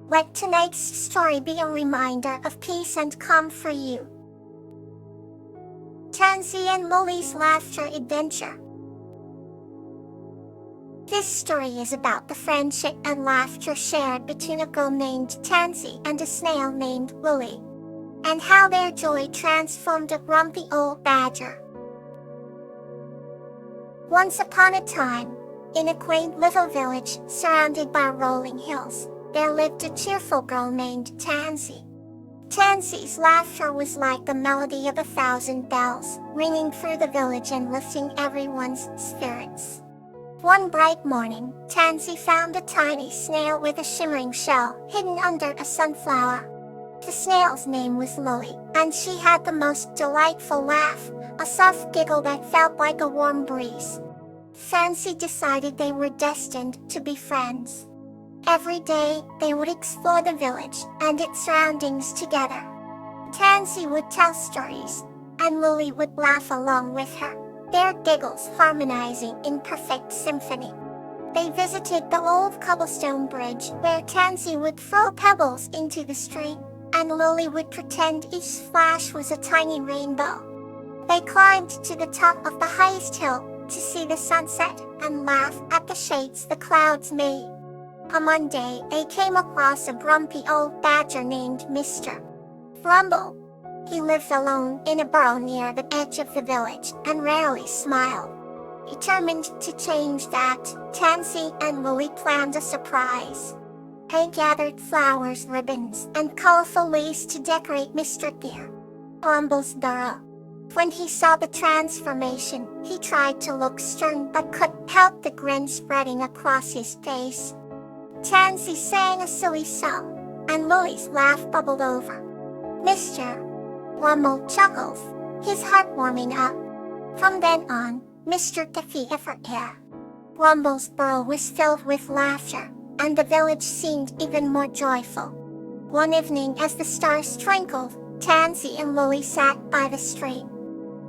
Let tonight's story be a reminder of peace and calm for you. Tansy and Lily's Laughter Adventure. This story is about the friendship and laughter shared between a girl named Tansy and a snail named Lily, and how their joy transformed a grumpy old badger. Once upon a time, in a quaint little village surrounded by rolling hills, there lived a cheerful girl named Tansy. Tansy's laughter was like the melody of 1,000 bells, ringing through the village and lifting everyone's spirits. One bright morning, Tansy found a tiny snail with a shimmering shell hidden under a sunflower. The snail's name was Lily, and she had the most delightful laugh, a soft giggle that felt like a warm breeze. Tansy decided they were destined to be friends. Every day, they would explore the village and its surroundings together. Tansy would tell stories, and Lily would laugh along with her, their giggles harmonizing in perfect symphony. They visited the old cobblestone bridge where Tansy would throw pebbles into the stream, and Lily would pretend each splash was a tiny rainbow. They climbed to the top of the highest hill to see the sunset and laugh at the shapes the clouds made. On one day, they came across a grumpy old badger named Mr. Grumble. He lived alone in a burrow near the edge of the village and rarely smiled. Determined to change that, Tansy and Lily planned a surprise. They gathered flowers, ribbons, and colorful leaves to decorate Mr. Grumble's burrow. When he saw the transformation, he tried to look stern but couldn't help the grin spreading across his face. Tansy sang a silly song, and Lily's laugh bubbled over. Mr. Grumble chuckled, his heart warming up. From then on, Mr. Grumble's burrow was filled with laughter, and the village seemed even more joyful. One evening as the stars twinkled, Tansy and Lily sat by the stream.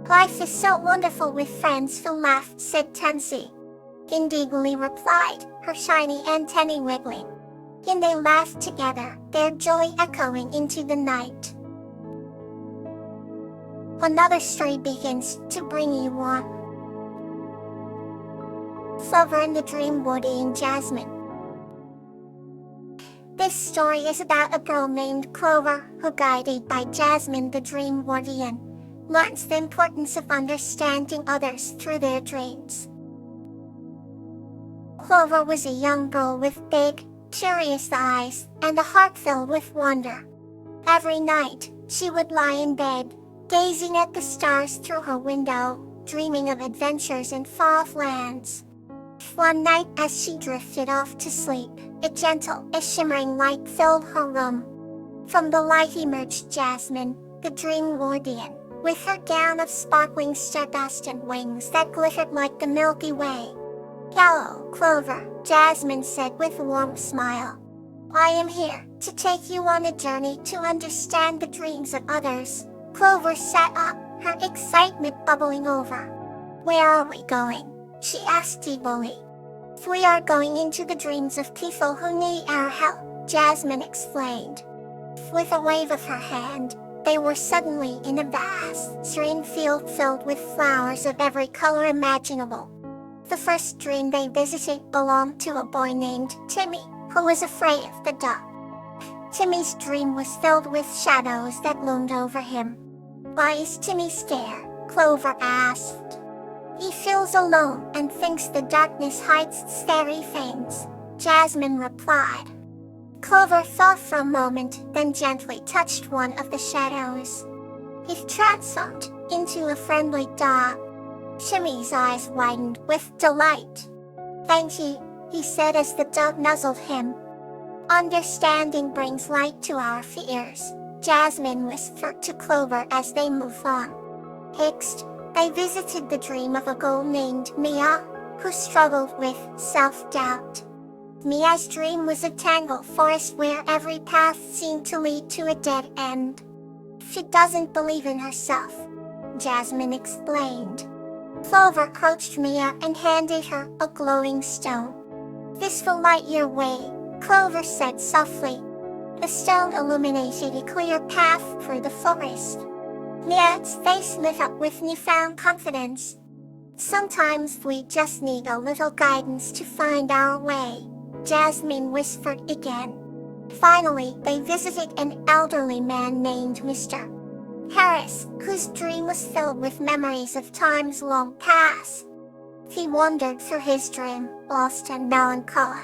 "Life is so wonderful with friends who laugh," said Tansy. "Indeed," Lily replied, her shiny antennae wiggling. And they laughed together, their joy echoing into the night. Another story begins to bring you warmth. Clover and the Dream Wardian Jasmine. This story is about a girl named Clover who, guided by Jasmine the Dream Wardian, learns the importance of understanding others through their dreams. Clover was a young girl with big, curious eyes and a heart filled with wonder. Every night, she would lie in bed, gazing at the stars through her window, dreaming of adventures in far lands. One night as she drifted off to sleep, a gentle, shimmering light filled her room. From the light emerged Jasmine, the Dream Wardian, with her gown of sparkling stardust and wings that glittered like the Milky Way. "Hello, Clover," Jasmine said with a warm smile. "I am here to take you on a journey to understand the dreams of others." Clover sat up, her excitement bubbling over. "Where are we going?" she asked eagerly. "We are going into the dreams of people who need our help," Jasmine explained. With a wave of her hand, they were suddenly in a vast green field filled with flowers of every color imaginable. The first dream they visited belonged to a boy named Timmy, who was afraid of the dark. Timmy's dream was filled with shadows that loomed over him. "Why is Timmy scared?" Clover asked. "He feels alone and thinks the darkness hides scary things," Jasmine replied. Clover thought for a moment, then gently touched one of the shadows. It transformed into a friendly dog. Timmy's eyes widened with delight. "Thank you," he said as the dog nuzzled him. "Understanding brings light to our fears," Jasmine whispered to Clover as they moved on. Next, they visited the dream of a girl named Mia, who struggled with self-doubt. Mia's dream was a tangled forest where every path seemed to lead to a dead end. "She doesn't believe in herself," Jasmine explained. Clover approached Mia and handed her a glowing stone. "This will light your way," Clover said softly. The stone illuminated a clear path through the forest. Nia's face lit up with newfound confidence. Sometimes we just need a little guidance to find our way, Jasmine whispered again. Finally, they visited an elderly man named Mr. Harris, whose dream was filled with memories of times long past. He wandered through his dream, lost and melancholy.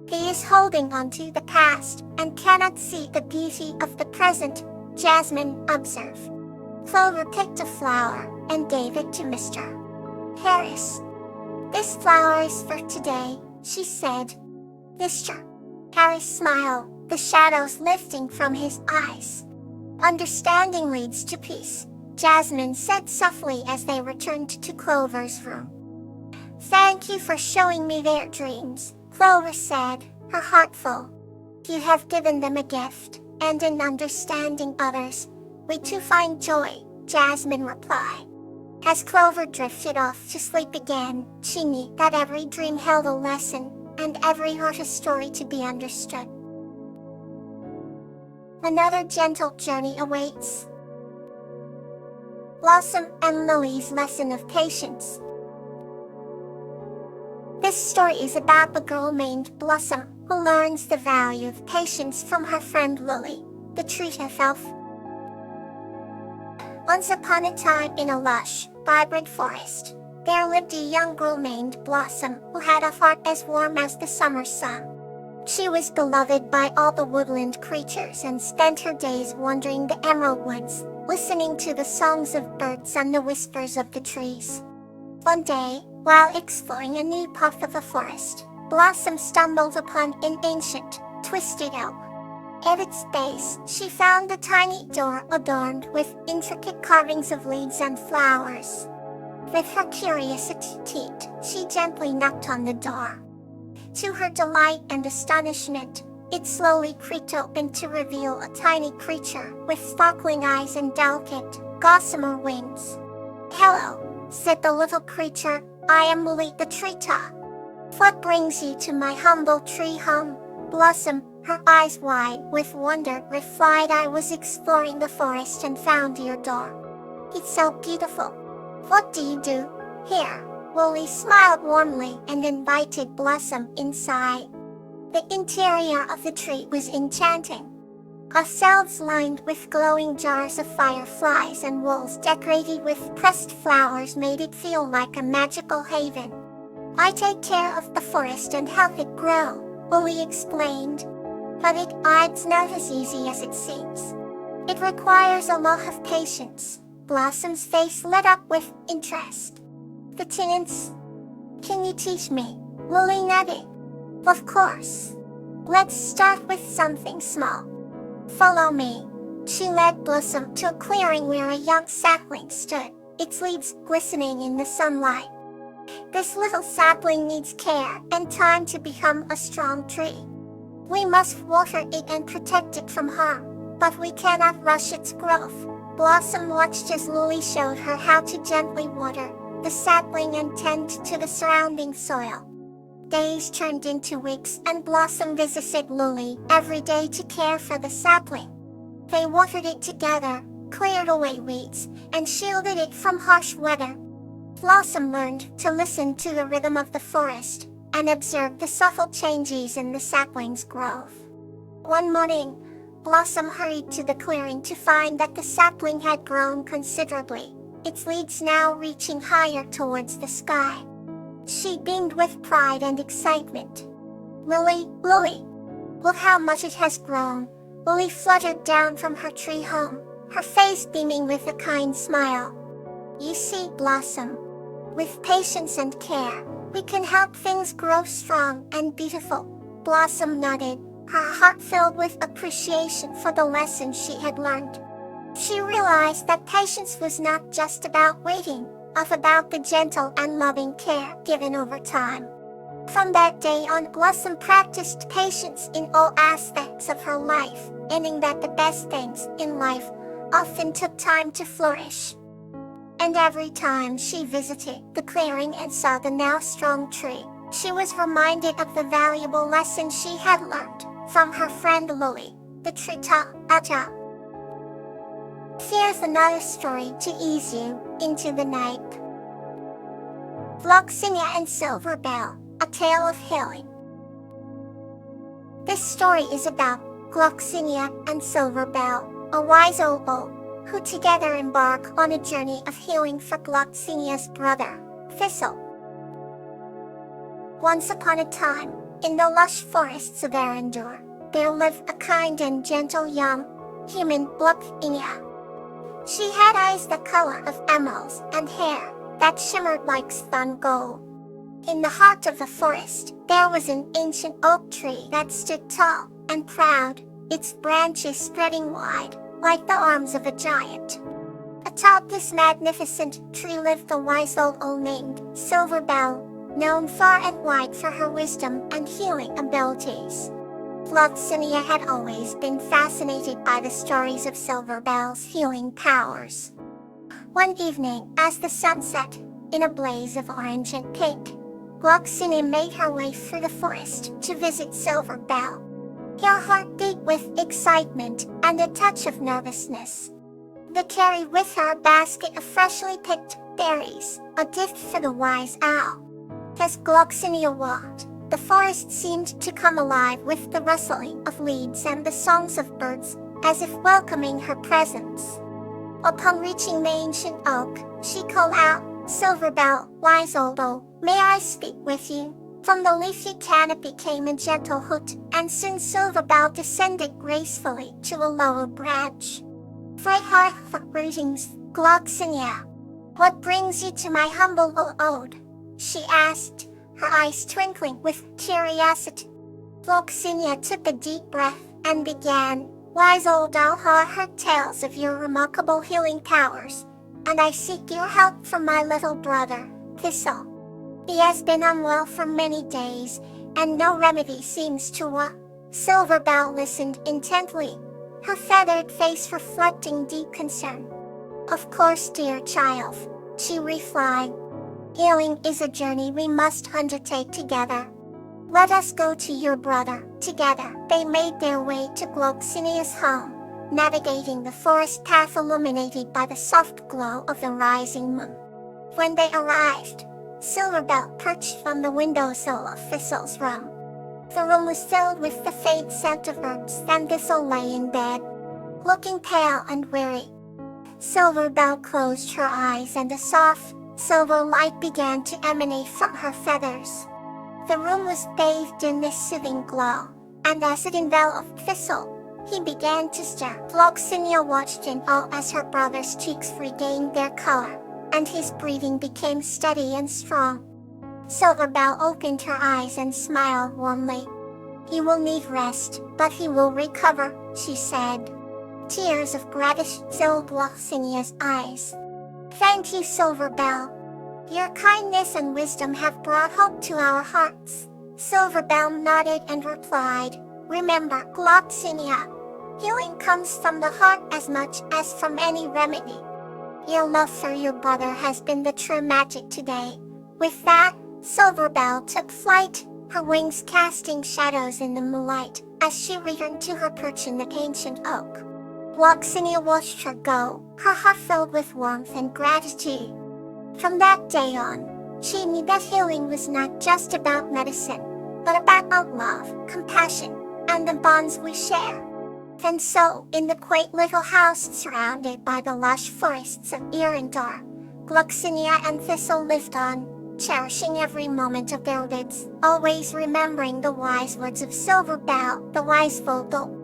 He is holding on to the past and cannot see the beauty of the present, Jasmine observed. Clover picked a flower and gave it to Mr. Harris. This flower is for today, she said. Mr. Harris smiled, the shadows lifting from his eyes. Understanding leads to peace, Jasmine said softly as they returned to Clover's room. Thank you for showing me their dreams, Clover said, her heart full. You have given them a gift, and in understanding others, we too find joy, Jasmine replied. As Clover drifted off to sleep again, she knew that every dream held a lesson, and every heart a story to be understood. Another gentle journey awaits. Blossom and Lily's lesson of patience. This story is about a girl named Blossom who learns the value of patience from her friend Lily, the tree elf. Once upon a time in a lush, vibrant forest, there lived a young girl named Blossom who had a heart as warm as the summer sun. She was beloved by all the woodland creatures and spent her days wandering the emerald woods, listening to the songs of birds and the whispers of the trees. One day, while exploring a new path of the forest, Blossom stumbled upon an ancient, twisted oak. At its base, she found a tiny door adorned with intricate carvings of leaves and flowers. With her curiosity piqued, she gently knocked on the door. To her delight and astonishment, it slowly creaked open to reveal a tiny creature with sparkling eyes and delicate, gossamer wings. Hello, said the little creature, I am Lily the tree top. What brings you to my humble tree home? Blossom, her eyes wide with wonder, replied, I was exploring the forest and found your door. It's so beautiful. What do you do here? Lily smiled warmly and invited Blossom inside. The interior of the tree was enchanting. Shelves lined with glowing jars of fireflies and walls decorated with pressed flowers made it feel like a magical haven. I take care of the forest and help it grow, Lily explained. But it's not as easy as it seems. It requires a lot of patience. Blossom's face lit up with interest. The tenants. Can you teach me? Lily nodded. Of course. Let's start with something small. Follow me. She led Blossom to a clearing where a young sapling stood, its leaves glistening in the sunlight. This little sapling needs care and time to become a strong tree. We must water it and protect it from harm, but we cannot rush its growth. Blossom watched as Lily showed her how to gently water the sapling and tend to the surrounding soil. Days turned into weeks and Blossom visited Lily every day to care for the sapling. They watered it together, cleared away weeds, and shielded it from harsh weather. Blossom learned to listen to the rhythm of the forest and observe the subtle changes in the sapling's growth. One morning, Blossom hurried to the clearing to find that the sapling had grown considerably, its leaves now reaching higher towards the sky. She beamed with pride and excitement. Lily, look how much it has grown. Lily fluttered down from her tree home, her face beaming with a kind smile. You see, Blossom, with patience and care, we can help things grow strong and beautiful. Blossom nodded, her heart filled with appreciation for the lesson she had learned. She realized that patience was not just about waiting, but about the gentle and loving care given over time. From that day on, Blossom practiced patience in all aspects of her life, meaning that the best things in life often took time to flourish. And every time she visited the clearing and saw the now strong tree, she was reminded of the valuable lesson she had learned from her friend Lily. the Trita Aja. Here's another story to ease you into the night. Gloxinia and Silver Bell, a tale of healing. This story is about Gloxinia and Silver Bell, a wise owl, who together embark on a journey of healing for Gloxinia's brother, Thistle. Once upon a time, in the lush forests of Arendor, there lived a kind and gentle young human Gloxinia. She had eyes the color of emeralds and hair that shimmered like spun gold. In the heart of the forest, there was an ancient oak tree that stood tall and proud, its branches spreading wide, like the arms of a giant. Atop this magnificent tree lived a wise old owl named Silver Bell, known far and wide for her wisdom and healing abilities. Gloxinia had always been fascinated by the stories of Silver Bell's healing powers. One evening, as the sun set, in a blaze of orange and pink, Gloxinia made her way through the forest to visit Silver Bell. Her heart beat with excitement and a touch of nervousness. They carried with her a basket of freshly picked berries, a gift for the wise owl. As Gloxinia walked, the forest seemed to come alive with the rustling of leaves and the songs of birds, as if welcoming her presence. Upon reaching the ancient oak, she called out, "Silver Bell, wise old owl, may I speak with you?" From the leafy canopy came a gentle hoot, and soon Silver Bell descended gracefully to a lower branch. "Great heart for greetings, Gloxinia. What brings you to my humble abode?" she asked, her eyes twinkling with curiosity. Gloxinia took a deep breath and began, "Wise old owl, I heard tales of your remarkable healing powers, and I seek your help for my little brother, Thistle. He has been unwell for many days, and no remedy seems to work." Silver Bell listened intently, her feathered face reflecting deep concern. "Of course, dear child," she replied. "Healing is a journey we must undertake together. Let us go to your brother." Together, they made their way to Gloxinia's home, navigating the forest path illuminated by the soft glow of the rising moon. When they arrived, Silver Bell perched on the windowsill of Thistle's room. The room was filled with the faint scent of herbs, and Thistle lay in bed, looking pale and weary. Silver Bell closed her eyes, and a soft, silver light began to emanate from her feathers. The room was bathed in this soothing glow, and as it enveloped Thistle, he began to stir. Gloxinia watched in awe as her brother's cheeks regained their color, and his breathing became steady and strong. Silver Bell opened her eyes and smiled warmly. "He will need rest, but he will recover," she said. Tears of gratitude filled Gloxinia's eyes. "Thank you, Silver Bell. Your kindness and wisdom have brought hope to our hearts." Silver Bell nodded and replied, "Remember, Gloxinia, healing comes from the heart as much as from any remedy. Your love for your brother has been the true magic today." With that, Silver Bell took flight, her wings casting shadows in the moonlight, as she returned to her perch in the ancient oak. Gloxinia watched her go, her heart filled with warmth and gratitude. From that day on, she knew that healing was not just about medicine, but about love, compassion, and the bonds we share. And so, in the quaint little house surrounded by the lush forests of Arendor, Gloxinia and Thistle lived on, cherishing every moment of their lives, always remembering the wise words of Silver Bell, the wise vocal.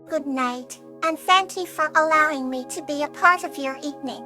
Good night, and thank you for allowing me to be a part of your evening.